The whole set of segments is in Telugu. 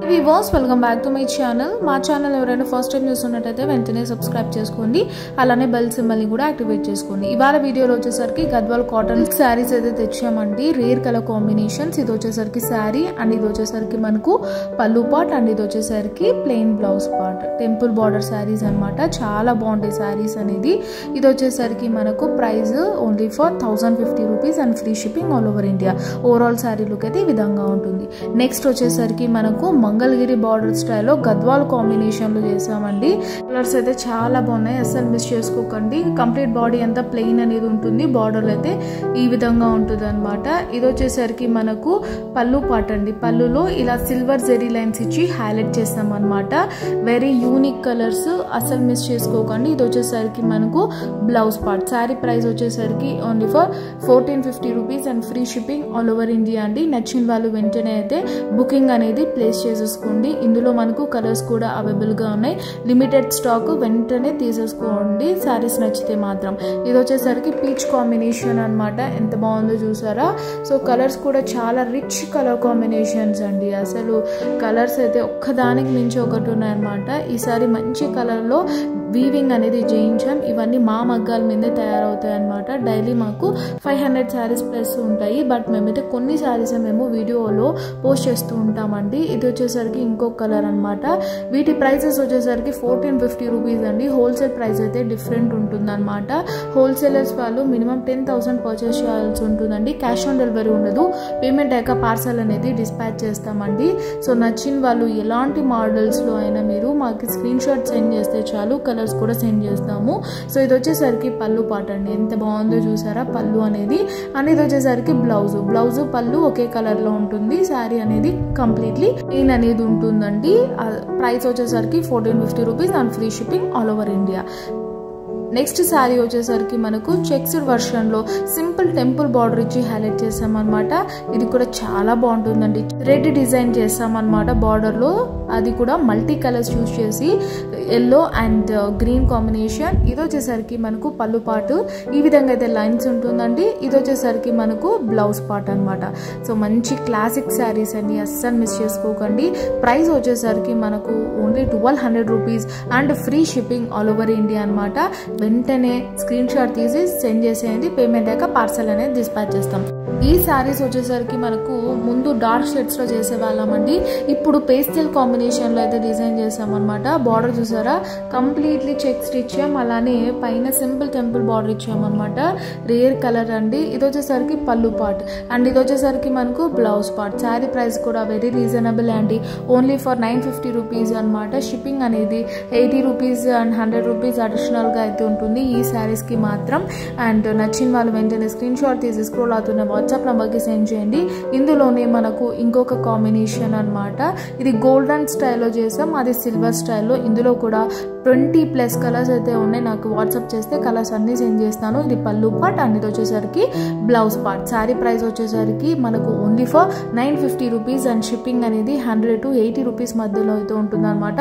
Viewers, welcome back to my channel. My channel ఎవరైనా ఫస్ట్ టైం చూస్తున్నట్లయితే వెంటనే సబ్స్క్రైబ్ చేసుకోండి. అలానే బెల్ సింబల్ ని కూడా యాక్టివేట్ చేసుకోండి. ఇవాళ వీడియోలో వచ్చేసరికి గద్వాల్ కాటన్ సారీస్ అయితే తెచ్చామండి. Rare colour combinations. ఇది వచ్చేసరికి సారీ అండ్ ఇది వచ్చేసరికి మనకు పల్లు పార్ట్ అండ్ ఇది వచ్చేసరికి plain blouse part. Temple border saris అన్నమాట. చాలా బాగుంటాయి సారీస్ అనేది. ఇది వచ్చేసరికి మనకు price only for 1050 rupees and free shipping all over India. Overall sorry look అయితే ఈ విధంగా ఉంటుంది. నెక్స్ట్ వచ్చేసరికి మనకు మంగళగిరి బార్డర్ స్టైల్లో గద్వాల్ కాంబినేషన్ లో చేసామండి. కలర్స్ అయితే చాలా బాగున్నాయి, అస్సలు మిస్ చేసుకోకండి. కంప్లీట్ బాడీ అంతా ప్లెయిన్ అనేది ఉంటుంది, బార్డర్ అయితే ఈ విధంగా ఉంటుంది అనమాట. ఇది వచ్చేసరికి మనకు పల్లు పార్ట్ అండి. పల్లులో ఇలా సిల్వర్ జెరీ లైన్స్ ఇచ్చి హైలైట్ చేస్తాం అనమాట. వెరీ యూనిక్ కలర్స్, అస్సలు మిస్ చేసుకోకండి. ఇది వచ్చేసరికి మనకు బ్లౌజ్ పార్ట్. శారీ ప్రైస్ వచ్చేసరికి only for 1450 rupees and free shipping all over India అండి. నచ్చిన వాళ్ళు వెంటనే అయితే బుకింగ్ అనేది ప్లేస్ చేసేసుకోండి. ఇందులో మనకు కలర్స్ కూడా అవైలబుల్ గా ఉన్నాయి. లిమిటెడ్ స్టాక్, వెంటనే తీసేసుకోండి సారీస్ నచ్చితే మాత్రం. ఇది వచ్చేసరికి పీచ్ కాంబినేషన్ అన్నమాట. ఎంత బాగుందో చూసారా. సో కలర్స్ కూడా చాలా రిచ్ కలర్ కాంబినేషన్స్ అండి. అసలు కలర్స్ అయితే ఒక్కదానికి మించి ఒకటి ఉన్నాయన్నమాట. ఈసారి మంచి కలర్ లో వీవింగ్ అనేది చేయించాం. ఇవన్నీ మా మగ్గాల మీదే తయారవుతాయి అనమాట. డైలీ మాకు 500 శారీస్ ప్లస్ ఉంటాయి. బట్ మేమైతే కొన్ని శారీస్ మేము వీడియోలో పోస్ట్ చేస్తూ ఉంటామండి. ఇది వచ్చేసరికి ఇంకొక కలర్ అనమాట. వీటి ప్రైసెస్ వచ్చేసరికి 1450 రూపీస్ అండి. హోల్సేల్ ప్రైస్ అయితే డిఫరెంట్ ఉంటుంది అనమాట. హోల్సేలర్స్ వాళ్ళు మినిమం 10,000 పర్చేస్ చేయాల్సి ఉంటుందండి. క్యాష్ ఆన్ డెలివరీ ఉండదు. పేమెంట్ అయ్యాక పార్సల్ అనేది డిస్పాచ్ చేస్తామండి. సో నచ్చిన వాళ్ళు ఎలాంటి మోడల్స్లో అయినా మీరు మాకు స్క్రీన్ షాట్ సెండ్ చేస్తే చాలు, కలర్స్ కూడా సెండ్ చేస్తాము. సో ఇది వచ్చేసరికి పల్లు పార్ట్ అండి. ఎంత బాగుందో చూసారా పల్లు అనేది. అండ్ ఇది వచ్చేసరికి బ్లౌజ్ పల్లు ఒకే కలర్ లో ఉంటుంది. శారీ అనేది కంప్లీట్లీ ప్లెయిన్ అనేది ఉంటుందండి. ప్రైస్ వచ్చేసరికి 1450 rupees and free shipping all over India. Next sari వచ్చేసరికి మనకు చెక్స్డ్ వర్షన్ లో సింపుల్ టెంపుల్ బార్డర్ ఇచ్చి హైలైట్ చేసామన్నమాట. ఇది కూడా చాలా బాగుంటుందండి. రెడ్ డిజైన్ చేసామన్నమాట బార్డర్ లో. అది కూడా మల్టీ కలర్స్ యూజ్ చేసి ఎల్లో అండ్ గ్రీన్ కాంబినేషన్. ఇది వచ్చేసరికి మనకు పల్లు పార్ట్ ఈ విధంగా అయితే లైన్స్ ఉంటుందండి. ఇది వచ్చేసరికి మనకు బ్లౌజ్ పార్ట్ అనమాట. సో మంచి క్లాసిక్ శారీస్ అండి, అస్సలు మిస్ చేసుకోకండి. ప్రైస్ వచ్చేసరికి మనకు only 1200 rupees and free shipping all over India అనమాట. వెంటనే స్క్రీన్ షాట్ తీసి సెండ్ చేసేయండి. పేమెంట్ అయ్యాక పార్సల్ అనేది డిస్పాచ్ చేస్తాం. ఈ శారీస్ వచ్చేసరికి మనకు ముందు డార్క్ షేడ్స్ లో చేసే వాళ్ళమండి. ఇప్పుడు పేస్టల్ కాంబినేషన్ లో అయితే డిజైన్ చేసాం అనమాట. బార్డర్ చూసారా కంప్లీట్లీ చెక్స్ ఇచ్చాం. అలానే పైన సింపుల్ టెంపుల్ బార్డర్ ఇచ్చాం అనమాట. రేర్ కలర్ అండి. ఇది వచ్చేసరికి పల్లు పార్ట్ అండ్ ఇది వచ్చేసరికి మనకు బ్లౌజ్ పార్ట్. శారీ ప్రైస్ కూడా వెరీ రీజనబుల్ అండి. ఓన్లీ ఫర్ 950 రూపీస్ అనమాట. షిప్పింగ్ అనేది 80 రూపీస్ అండ్ 100 రూపీస్ అడిషనల్ గా అయితే ఉంటుంది ఈ శారీస్ కి మాత్రం. అండ్ నచ్చిన వాళ్ళు వెంటనే స్క్రీన్ షాట్ తీసి స్క్రోల్ అవుతున్న వాట్సాప్ నంబర్ కి సెండ్ చేయండి. ఇందులోనే మనకు ఇంకొక కాంబినేషన్ అనమాట. ఇది గోల్డెన్ స్టైల్లో చేసాం, అది సిల్వర్ స్టైల్లో. ఇందులో కూడా 20+ కలర్స్ అయితే ఉన్నాయి. నాకు వాట్సాప్ చేస్తే కలర్స్ అన్ని సెండ్ చేస్తాను. ఇది పల్లు పార్ట్ అండ్ ఇది వచ్చేసరికి బ్లౌజ్ పార్ట్. శారీ ప్రైస్ వచ్చేసరికి మనకు only for 950 rupees and shipping అనేది 100 to 80 రూపీస్ మధ్యలో అయితే ఉంటుంది అనమాట.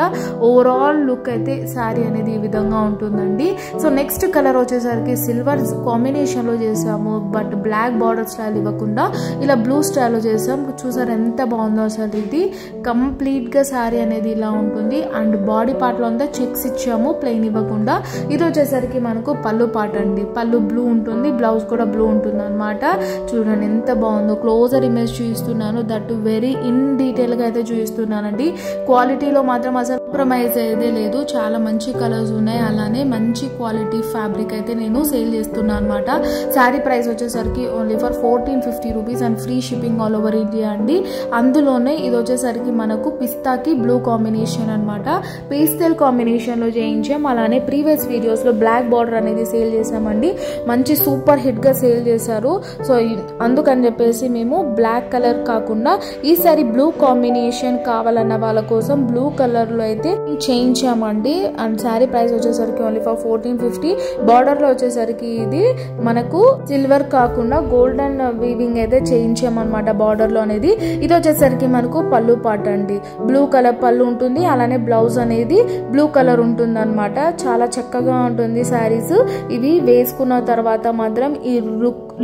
ఓవరాల్ లుక్ అయితే శారీ అనేది ఈ విధంగా ఉంటుందండి. సో నెక్స్ట్ కలర్ వచ్చేసరికి సిల్వర్ కాంబినేషన్ లో చేసాము. బట్ బ్లాక్ బార్డర్ స్టైల్ ఇవ్వకుండా ఇలా బ్లూ స్టైల్ లో చేసాం. చూసారు ఎంత బాగుందో అసలు. ఇది కంప్లీట్ గా శారీ అనేది ఇలా ఉంటుంది. అండ్ బాడీ పార్ట్ లో అంతా చెక్స్ ఇచ్చాము, ప్లెయిన్ ఇవ్వకుండా. ఇది వచ్చేసరికి మనకు పల్లు పార్ట్ అండి. పల్లు బ్లూ ఉంటుంది, బ్లౌజ్ కూడా బ్లూ ఉంటుంది అనమాట. చూడండి ఎంత బాగుందో. క్లోజర్ ఇమేజ్ చూపిస్తున్నాను, దట్ వెరీ ఇన్ డీటెయిల్ గా అయితే చూపిస్తున్నానండి. క్వాలిటీలో మాత్రం అసలు కాంప్రమైజ్ అయితే లేదు. చాలా మంచి కలర్స్ ఉన్నాయి. అలానే మంచి క్వాలిటీ ఫ్యాబ్రిక్ అయితే నేను సేల్ చేస్తున్నాను అనమాట. శారీ ప్రైస్ వచ్చేసరికి only for 1450 rupees and free shipping all over India అండి. అందులోనే ఇది వచ్చేసరికి మనకు పిస్తాకి బ్లూ కాంబినేషన్ అనమాట. పేస్టల్ కాంబినేషన్ లో చేయించాం. అలానే ప్రీవియస్ వీడియోస్ లో బ్లాక్ బార్డర్ అనేది సేల్ చేసామండి. మంచి సూపర్ హిట్ గా సేల్ చేశారు. సో అందుకని చెప్పేసి మేము బ్లాక్ కలర్ కాకుండా ఈసారి బ్లూ కాంబినేషన్ కావాలన్న వాళ్ళ కోసం బ్లూ కలర్ లో అయితే చేయించామండి. అండ్ శారీ ప్రైస్ వచ్చేసరికి ఓన్లీ ఫర్ 1450. బార్డర్ లో వచ్చేసరికి ఇది మనకు సిల్వర్ కాకుండా గోల్డెన్ వీవింగ్ అయితే చేయించామన్నమాట బార్డర్ లో అనేది. ఇది వచ్చేసరికి మనకు పల్లు పార్ట్ అండి. బ్లూ కలర్ పల్లు ఉంటుంది. అలానే బ్లౌజ్ అనేది బ్లూ కలర్ ఉంటుందన్నమాట. చాలా చక్కగా ఉంటుంది శారీస్. ఇవి వేసుకున్న తర్వాత మాత్రం ఈ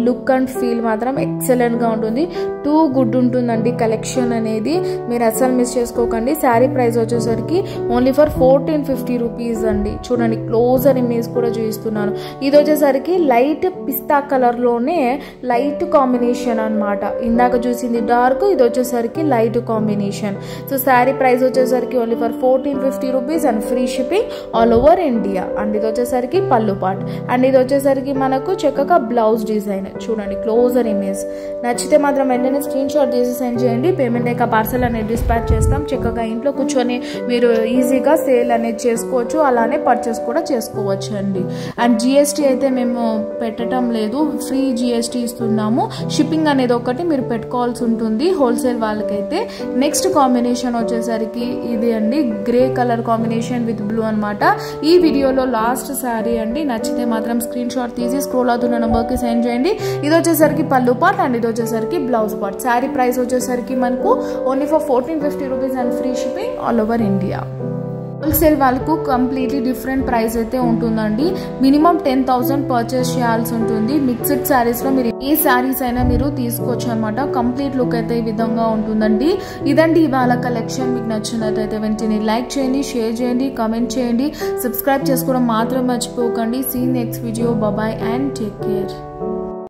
లుక్ అండ్ ఫీల్ మాత్రం ఎక్సలెంట్ గా ఉంటుంది. టూ గుడ్ ఉంటుందండి కలెక్షన్ అనేది. మీరు అస్సలు మిస్ చేసుకోకండి. శారీ ప్రైస్ వచ్చేసరికి ఓన్లీ ఫర్ 1450 రూపీస్ అండి. చూడండి క్లోజర్ ఇమేజ్ కూడా చూపిస్తున్నాను. ఇది వచ్చేసరికి లైట్ పిస్తా కలర్ లోనే లైట్ కాంబినేషన్ అన్నమాట. ఇందాక చూసింది డార్క్, ఇది వచ్చేసరికి light combination. So sari price వచ్చేసరికి only for 1450 rupees and free shipping all over India. And ఇది వచ్చేసరికి పళ్ళు పార్ట్. అండ్ ఇది వచ్చేసరికి మనకు చక్కగా బ్లౌజ్ డిజైన్. చూడండి క్లోజర్ ఇమేజ్. నచ్చితే మాత్రం వెంటనే స్క్రీన్ షాట్ చేసి సెండ్ చేయండి. పేమెంట్ అయ్యాక పార్సల్ అనేది డిస్పాచ్ చేస్తాం. చక్కగా ఇంట్లో కూర్చొని మీరు ఈజీగా సేల్ అనేది చేసుకోవచ్చు, అలానే పర్చేస్ కూడా చేసుకోవచ్చు అండి. అండ్ జిఎస్టీ అయితే మేము పెట్టడం లేదు, ఫ్రీ జిఎస్టీ ఇస్తున్నాము. షిప్పింగ్ అనేది ఒకటి మీరు పెట్టుకోవాల్సి ఉంటుంది హోల్సేల్ వాళ్ళకైతే. నెక్స్ట్ కాంబినేషన్ వచ్చేసరికి ఇది అండి, grey colour combination with blue అనమాట. ఈ వీడియోలో లాస్ట్ శారీ అండి. నచ్చితే మాత్రం స్క్రీన్ షాట్ తీసి స్క్రోల్ అవుతున్న నెంబర్కి సెండ్ చేయండి. ఇది వచ్చేసరికి పళ్ళు పార్ట్ అండ్ ఇది వచ్చేసరికి బ్లౌజ్ పార్ట్. శారీ ప్రైస్ వచ్చేసరికి మనకు only for 1450 rupees and free shipping all over India. Wholesale వాళ్ళకు కంప్లీట్లీ డిఫరెంట్ ప్రైస్ అయితే ఉంటుందండి. మినిమం 10,000 పర్చేస్ చేయాల్సి ఉంటుంది. మిక్స్డ్ శారీస్ లో మీరు ఏ శారీస్ అయినా మీరు తీసుకోవచ్చు అనమాట. కంప్లీట్ లుక్ అయితే ఈ విధంగా ఉంటుందండి. ఇదండి ఇవాళ కలెక్షన్. మీకు నచ్చినట్లయితే వెంటనే లైక్ చేయండి, షేర్ చేయండి, కామెంట్ చేయండి, సబ్స్క్రైబ్ చేసుకోవడం మాత్రం మర్చిపోకండి. See next video. Bye and take care.